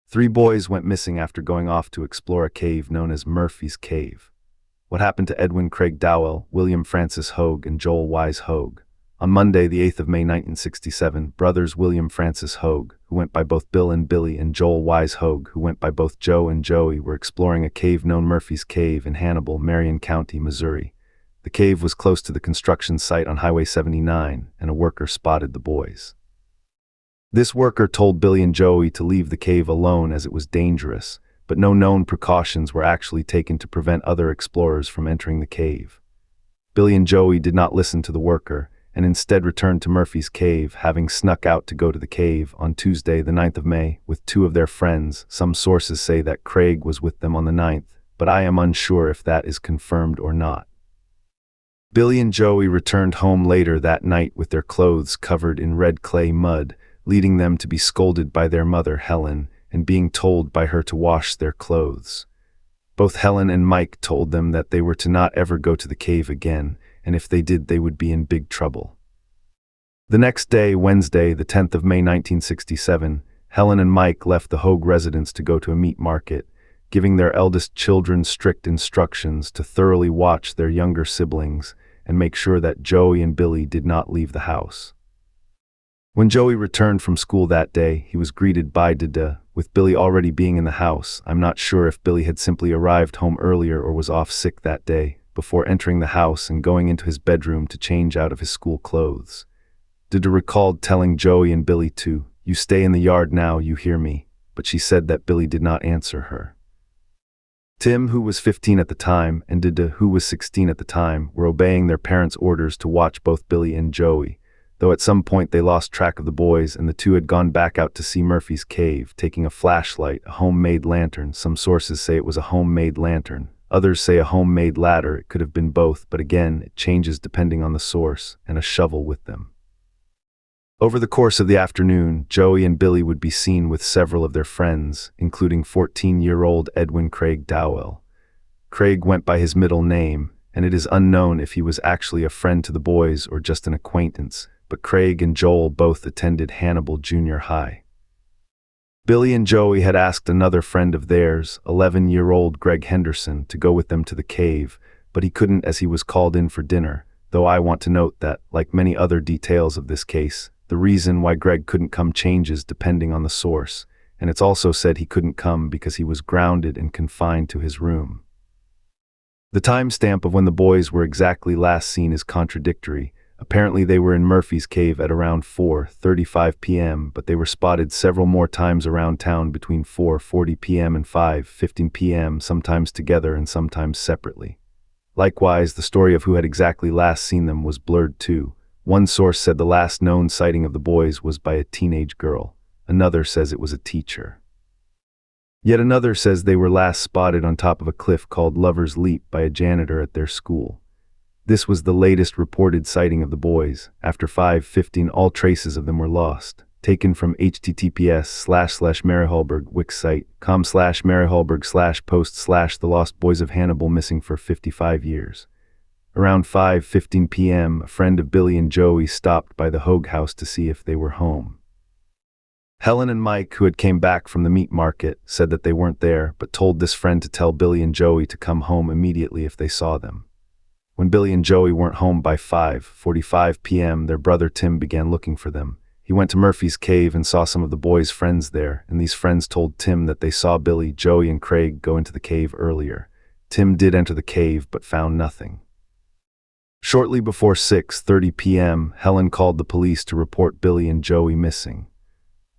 Three boys went missing after going off to explore a cave known as Murphy's Cave. What happened to Edwin Craig Dowell, William Francis Hoag, and Joel Wise Hoag? On Monday, the 8th of May 1967, brothers William Francis Hoag, who went by both Bill and Billy, and Joel Wise Hoag, who went by both Joe and Joey, were exploring a cave known Murphy's Cave in Hannibal, Marion County, Missouri. The cave was close to the construction site on Highway 79, and a worker spotted the boys. This worker told Billy and Joey to leave the cave alone as it was dangerous, but no known precautions were actually taken to prevent other explorers from entering the cave. Billy and Joey did not listen to the worker, and instead returned to Murphy's Cave, having snuck out to go to the cave on Tuesday, the 9th of May, with two of their friends. Some sources say that Craig was with them on the 9th, but I am unsure if that is confirmed or not. Billy and Joey returned home later that night with their clothes covered in red clay mud, leading them to be scolded by their mother, Helen, and being told by her to wash their clothes. Both Helen and Mike told them that they were to not ever go to the cave again, and if they did, they would be in big trouble. The next day, Wednesday, the 10th of May 1967, Helen and Mike left the Hoag residence to go to a meat market, giving their eldest children strict instructions to thoroughly watch their younger siblings and make sure that Joey and Billy did not leave the house. When Joey returned from school that day, he was greeted by Dada, with Billy already being in the house. I'm not sure if Billy had simply arrived home earlier or was off sick that day, before entering the house and going into his bedroom to change out of his school clothes. Dada recalled telling Joey and Billy to, "You stay in the yard now, you hear me," but she said that Billy did not answer her. Tim, who was 15 at the time, and Dada, who was 16 at the time, were obeying their parents' orders to watch both Billy and Joey, though at some point they lost track of the boys and the two had gone back out to see Murphy's Cave, taking a flashlight, a homemade lantern. Some sources say it was a homemade lantern. Others say a homemade ladder. It could have been both, but again, it changes depending on the source, and a shovel with them. Over the course of the afternoon, Joey and Billy would be seen with several of their friends, including 14-year-old Edwin Craig Dowell. Craig went by his middle name, and it is unknown if he was actually a friend to the boys or just an acquaintance, but Craig and Joel both attended Hannibal Junior High. Billy and Joey had asked another friend of theirs, 11-year-old Greg Henderson, to go with them to the cave, but he couldn't as he was called in for dinner, though I want to note that, like many other details of this case, the reason why Greg couldn't come changes depending on the source, and it's also said he couldn't come because he was grounded and confined to his room. The timestamp of when the boys were exactly last seen is contradictory. Apparently they were in Murphy's Cave at around 4:35 p.m., but they were spotted several more times around town between 4:40 p.m. and 5:15 p.m., sometimes together and sometimes separately. Likewise, the story of who had exactly last seen them was blurred too. One source said the last known sighting of the boys was by a teenage girl. Another says it was a teacher. Yet another says they were last spotted on top of a cliff called Lover's Leap by a janitor at their school. This was the latest reported sighting of the boys. After 5:15, all traces of them were lost. Taken from https://maryhallberg wixsite.com/maryhallberg/post/the lost boys of Hannibal missing for 55 years. Around 5:15 p.m., a friend of Billy and Joey stopped by the Hoag house to see if they were home. Helen and Mike, who had came back from the meat market, said that they weren't there, but told this friend to tell Billy and Joey to come home immediately if they saw them. When Billy and Joey weren't home by 5:45 p.m., their brother Tim began looking for them. He went to Murphy's Cave and saw some of the boys' friends there, and these friends told Tim that they saw Billy, Joey, and Craig go into the cave earlier. Tim did enter the cave but found nothing. Shortly before 6:30 p.m., Helen called the police to report Billy and Joey missing.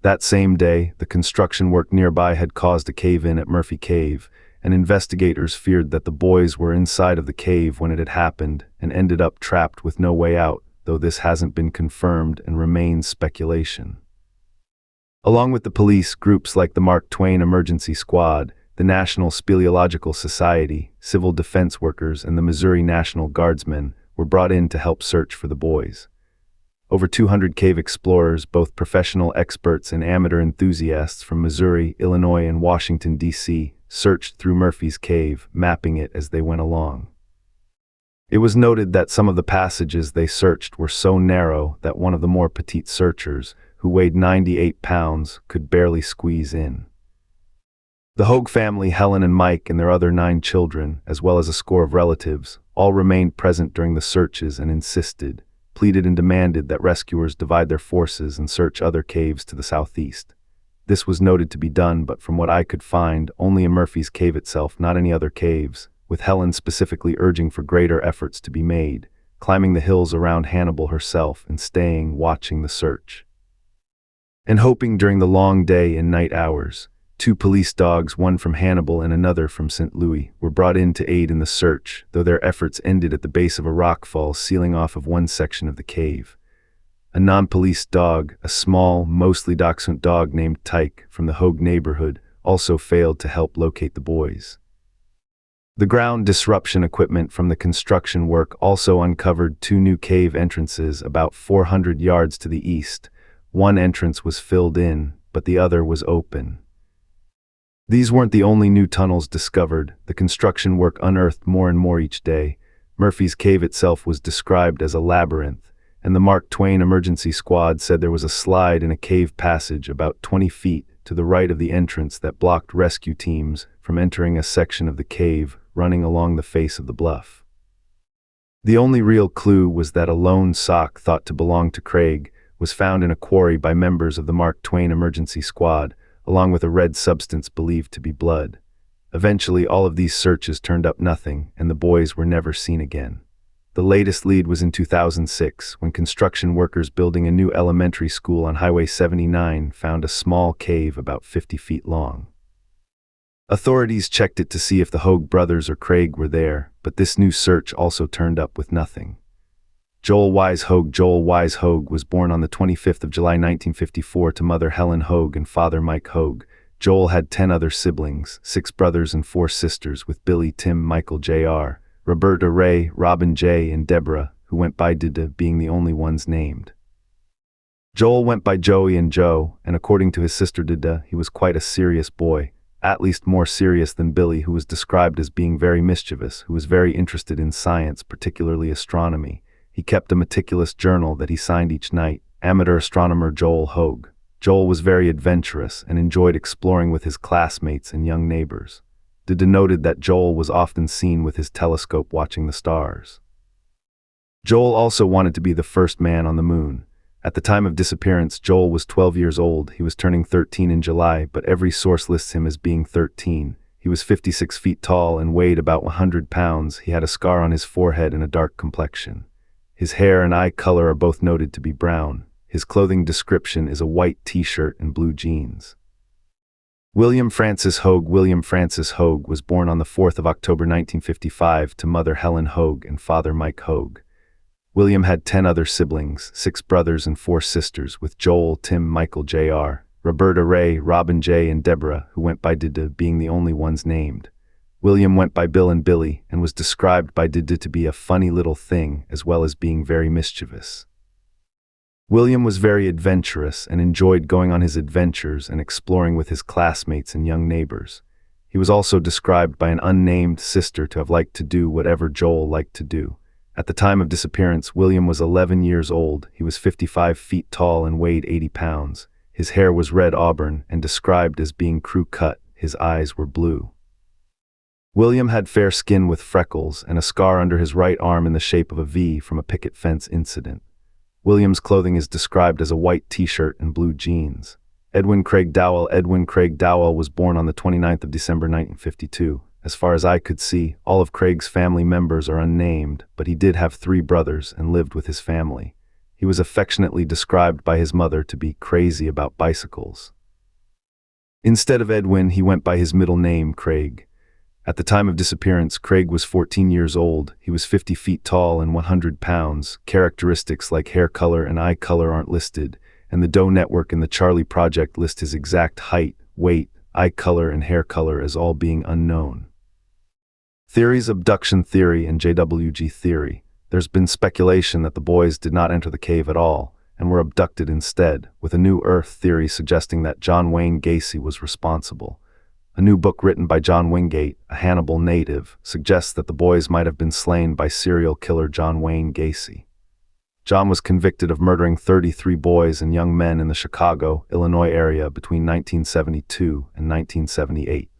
That same day, the construction work nearby had caused a cave-in at Murphy Cave, and investigators feared that the boys were inside of the cave when it had happened and ended up trapped with no way out, though this hasn't been confirmed and remains speculation. Along with the police, groups like the Mark Twain Emergency Squad, the National Speleological Society, civil defense workers, and the Missouri National Guardsmen were brought in to help search for the boys. Over 200 cave explorers, both professional experts and amateur enthusiasts from Missouri, Illinois, and Washington, D.C., searched through Murphy's Cave, mapping it as they went along. It was noted that some of the passages they searched were so narrow that one of the more petite searchers, who weighed 98 pounds, could barely squeeze in. The Hoag family, Helen and Mike and their other 9 children, as well as a score of relatives, all remained present during the searches and insisted, pleaded and demanded that rescuers divide their forces and search other caves to the southeast. This was noted to be done, but from what I could find, only in Murphy's cave itself, not any other caves, with Helen specifically urging for greater efforts to be made, climbing the hills around Hannibal herself and staying, watching the search. And hoping during the long day and night hours. 2 police dogs, one from Hannibal and another from St. Louis, were brought in to aid in the search, though their efforts ended at the base of a rock fall sealing off of one section of the cave. A non-police dog, a small, mostly dachshund dog named Tyke from the Hoag neighborhood, also failed to help locate the boys. The ground disruption equipment from the construction work also uncovered 2 new cave entrances about 400 yards to the east. One entrance was filled in, but the other was open. These weren't the only new tunnels discovered. The construction work unearthed more and more each day. Murphy's cave itself was described as a labyrinth, and the Mark Twain emergency squad said there was a slide in a cave passage about 20 feet to the right of the entrance that blocked rescue teams from entering a section of the cave running along the face of the bluff. The only real clue was that a lone sock thought to belong to Craig was found in a quarry by members of the Mark Twain emergency squad, along with a red substance believed to be blood. Eventually, all of these searches turned up nothing, and the boys were never seen again. The latest lead was in 2006, when construction workers building a new elementary school on Highway 79 found a small cave about 50 feet long. Authorities checked it to see if the Hoag brothers or Craig were there, but this new search also turned up with nothing. Joel Wise Hoag was born on the 25th of July 1954 to mother Helen Hoag and father Mike Hoag. Joel had 10 other siblings, 6 brothers and 4 sisters, with Billy, Tim, Michael, Jr., Roberta, Ray, Robin J., and Deborah, who went by Dida, being the only ones named. Joel went by Joey and Joe, and according to his sister Dida, he was quite a serious boy, at least more serious than Billy, who was described as being very mischievous, who was very interested in science, particularly astronomy. He kept a meticulous journal that he signed each night, Amateur Astronomer Joel Hoag. Joel was very adventurous and enjoyed exploring with his classmates and young neighbors. Dida noted that Joel was often seen with his telescope watching the stars. Joel also wanted to be the first man on the moon. At the time of disappearance, Joel was 12 years old. He was turning 13 in July, but every source lists him as being 13. He was 56 feet tall and weighed about 100 pounds. He had a scar on his forehead and a dark complexion. His hair and eye color are both noted to be brown. His clothing description is a white t-shirt and blue jeans. William Francis Hoag was born on the 4th of October 1955 to mother Helen Hoag and father Mike Hoag. William had 10 other siblings, 6 brothers and 4 sisters, with Joel, Tim, Michael, Jr., Roberta, Ray, Robin J., and Deborah, who went by Dida, being the only ones named. William went by Bill and Billy and was described by Dida to be a funny little thing as well as being very mischievous. William was very adventurous and enjoyed going on his adventures and exploring with his classmates and young neighbors. He was also described by an unnamed sister to have liked to do whatever Joel liked to do. At the time of disappearance, William was 11 years old. He was 55 feet tall and weighed 80 pounds. His hair was red auburn and described as being crew cut. His eyes were blue. William had fair skin with freckles and a scar under his right arm in the shape of a V from a picket fence incident. William's clothing is described as a white t-shirt and blue jeans. Edwin Craig Dowell was born on the 29th of December 1952. As far as I could see, all of Craig's family members are unnamed, but he did have 3 brothers and lived with his family. He was affectionately described by his mother to be crazy about bicycles. Instead of Edwin, he went by his middle name, Craig. At the time of disappearance, Craig was 14 years old. He was 50 feet tall and 100 pounds. Characteristics like hair color and eye color aren't listed, and the Doe Network and the Charlie Project list his exact height, weight, eye color, and hair color as all being unknown. Theories: abduction theory and JWG theory. There's been speculation that the boys did not enter the cave at all and were abducted instead, with a new Earth theory suggesting that John Wayne Gacy was responsible. A new book written by John Wingate, a Hannibal native, suggests that the boys might have been slain by serial killer John Wayne Gacy. John was convicted of murdering 33 boys and young men in the Chicago, Illinois area between 1972 and 1978.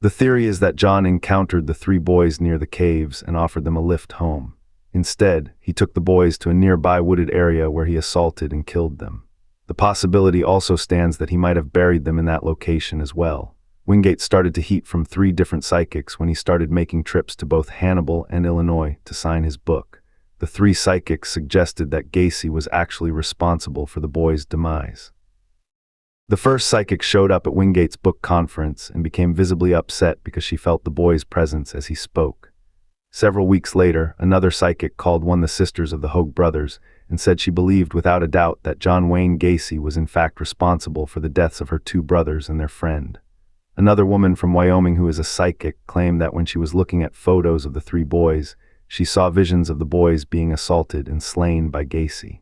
The theory is that John encountered the three boys near the caves and offered them a lift home. Instead, he took the boys to a nearby wooded area where he assaulted and killed them. The possibility also stands that he might have buried them in that location as well. Wingate started to heat from 3 different psychics when he started making trips to both Hannibal and Illinois to sign his book. The 3 psychics suggested that Gacy was actually responsible for the boys' demise. The first psychic showed up at Wingate's book conference and became visibly upset because she felt the boy's presence as he spoke. Several weeks later, another psychic called one of the sisters of the Hoag brothers and said she believed without a doubt that John Wayne Gacy was in fact responsible for the deaths of her 2 brothers and their friend. Another woman from Wyoming who is a psychic claimed that when she was looking at photos of the 3 boys, she saw visions of the boys being assaulted and slain by Gacy.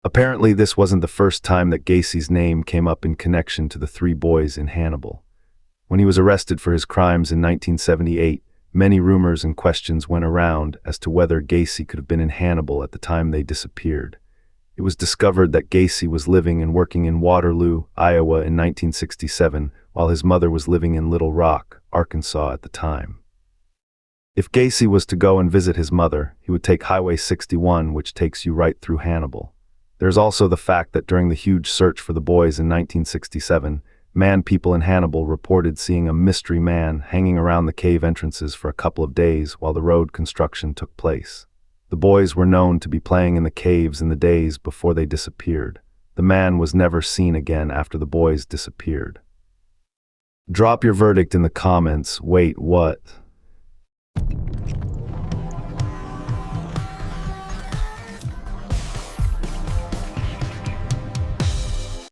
Apparently, this wasn't the first time that Gacy's name came up in connection to the 3 boys in Hannibal. When he was arrested for his crimes in 1978, many rumors and questions went around as to whether Gacy could have been in Hannibal at the time they disappeared. It was discovered that Gacy was living and working in Waterloo, Iowa in 1967, while his mother was living in Little Rock, Arkansas at the time. If Gacy was to go and visit his mother, he would take Highway 61, which takes you right through Hannibal. There's also the fact that during the huge search for the boys in 1967, people in Hannibal reported seeing a mystery man hanging around the cave entrances for a couple of days while the road construction took place. The boys were known to be playing in the caves in the days before they disappeared. The man was never seen again after the boys disappeared. Drop your verdict in the comments. Wait, what?